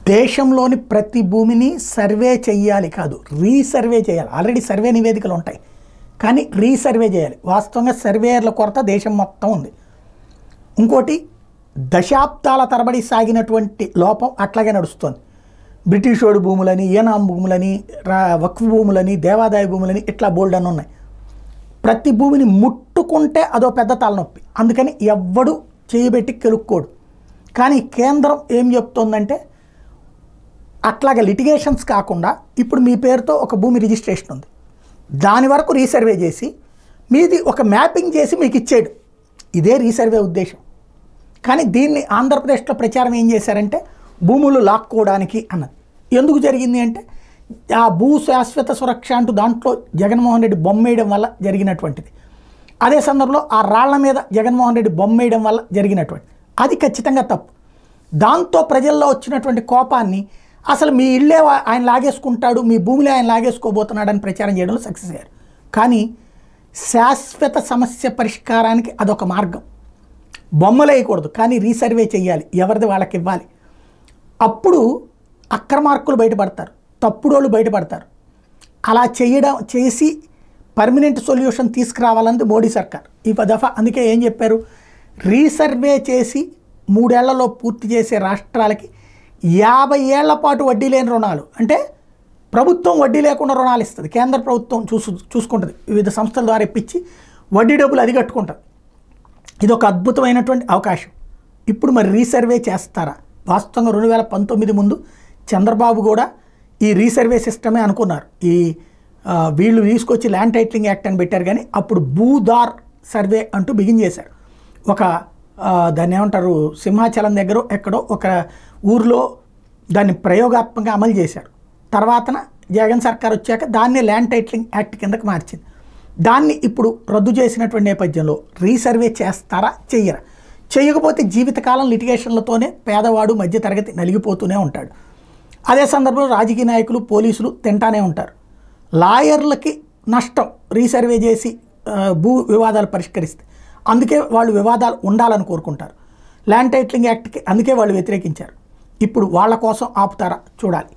దేశంలోని ప్రతి భూమిని సర్వే చేయాలి కాదు, రీసర్వే చేయాలి. ఆల్రెడీ సర్వే నివేదికలు ఉంటాయి, కానీ రీసర్వే చేయాలి. వాస్తవంగా సర్వేయర్ల కొరత దేశం మొత్తం ఉంది. ఇంకోటి, దశాబ్దాల తరబడి సాగినటువంటి లోపం అట్లాగే నడుస్తుంది. బ్రిటిష్ వాడి భూములని, ఏనాం భూములని, వక్ఫ్ భూములని, దేవాదాయ భూములని, ఇట్లా బోల్డ్ అని ఉన్నాయి. ప్రతి భూమిని ముట్టుకుంటే అదో పెద్ద తలనొప్పి. అందుకని ఎవ్వడు చేయబెట్టి కెలుక్కోడు. కానీ కేంద్రం ఏం చెప్తోందంటే, అట్లాగే లిటిగేషన్స్ కాకుండా ఇప్పుడు మీ పేరుతో ఒక భూమి రిజిస్ట్రేషన్ ఉంది, దాని వరకు రీసర్వే చేసి మీది ఒక మ్యాపింగ్ చేసి మీకు ఇచ్చేయడం, ఇదే రీసర్వే ఉద్దేశం. కానీ దీన్ని ఆంధ్రప్రదేశ్లో ప్రచారం ఏం చేశారంటే భూములు లాక్కోవడానికి అన్నది. ఎందుకు జరిగింది అంటే, ఆ భూ శాశ్వత సురక్ష అంటూ దాంట్లో జగన్మోహన్ రెడ్డి బొమ్మేయడం వల్ల జరిగినటువంటిది. అదే సందర్భంలో ఆ రాళ్ల మీద జగన్మోహన్ రెడ్డి బొమ్మేయడం వల్ల జరిగినటువంటి అది ఖచ్చితంగా తప్పు. దాంతో ప్రజల్లో వచ్చినటువంటి కోపాన్ని అసలు మీ ఇళ్ళే ఆయన లాగేసుకుంటాడు, మీ భూమిలో ఆయన లాగేసుకోబోతున్నాడని ప్రచారం చేయడంలో సక్సెస్ అయ్యారు. కానీ శాశ్వత సమస్య పరిష్కారానికి అదొక మార్గం. బొమ్మలు వేయకూడదు, కానీ రీసర్వే చేయాలి, ఎవరిది వాళ్ళకి ఇవ్వాలి. అప్పుడు అక్రమార్కులు బయటపడతారు, తప్పుడోళ్ళు బయటపడతారు. అలా చేసి పర్మనెంట్ సొల్యూషన్ తీసుకురావాలన్నది మోడీ సర్కార్ ఈ దఫా. అందుకే ఏం చెప్పారు, రీసర్వే చేసి 3 ఏళ్లలో పూర్తి చేసే రాష్ట్రాలకి 50 ఏళ్ల పాటు వడ్డీ లేని రుణాలు, అంటే ప్రభుత్వం వడ్డీ లేకుండా రుణాలు ఇస్తుంది, కేంద్ర ప్రభుత్వం చూసుకుంటుంది, వివిధ సంస్థల ద్వారా ఇప్పించి వడ్డీ డబ్బులు అది కట్టుకుంటుంది. ఇది ఒక అద్భుతమైనటువంటి అవకాశం. ఇప్పుడు మరి రీసర్వే చేస్తారా? వాస్తవంగా 2019 ముందు చంద్రబాబు కూడా ఈ రీసర్వే సిస్టమే అనుకున్నారు. వీళ్ళు తీసుకొచ్చి ల్యాండ్ టైటిలింగ్ యాక్ట్ అని పెట్టారు, కానీ అప్పుడు భూదార్ సర్వే అంటూ బిగిన్ చేశారు. ఒక దాన్ని ఏమంటారు, సింహాచలం దగ్గర ఎక్కడో ఒక ఊరిలో దాన్ని ప్రయోగాత్మకంగా అమలు చేశారు. తర్వాతన జగన్ సర్కార్ వచ్చాక దాన్ని ల్యాండ్ టైటిలింగ్ యాక్ట్ కిందకి మార్చింది. దాన్ని ఇప్పుడు రద్దు చేసినటువంటి నేపథ్యంలో రీసర్వే చేస్తారా, చెయ్యరా? చేయకపోతే జీవితకాలం లిటిగేషన్లతోనే పేదవాడు మధ్యతరగతి నలిగిపోతూనే ఉంటాడు. అదే సందర్భంలో రాజకీయ నాయకులు, పోలీసులు తింటానే ఉంటారు. లాయర్లకి నష్టం రీసర్వే చేసి భూ వివాదాలు పరిష్కరిస్తే. అందుకే వాళ్ళు వివాదాలు ఉండాలని కోరుకుంటారు. ల్యాండ్ టైటిలింగ్ యాక్ట్కి అందుకే వాళ్ళు వ్యతిరేకించారు. ఇప్పుడు వాళ్ళ కోసం ఆపుతారా చూడాలి.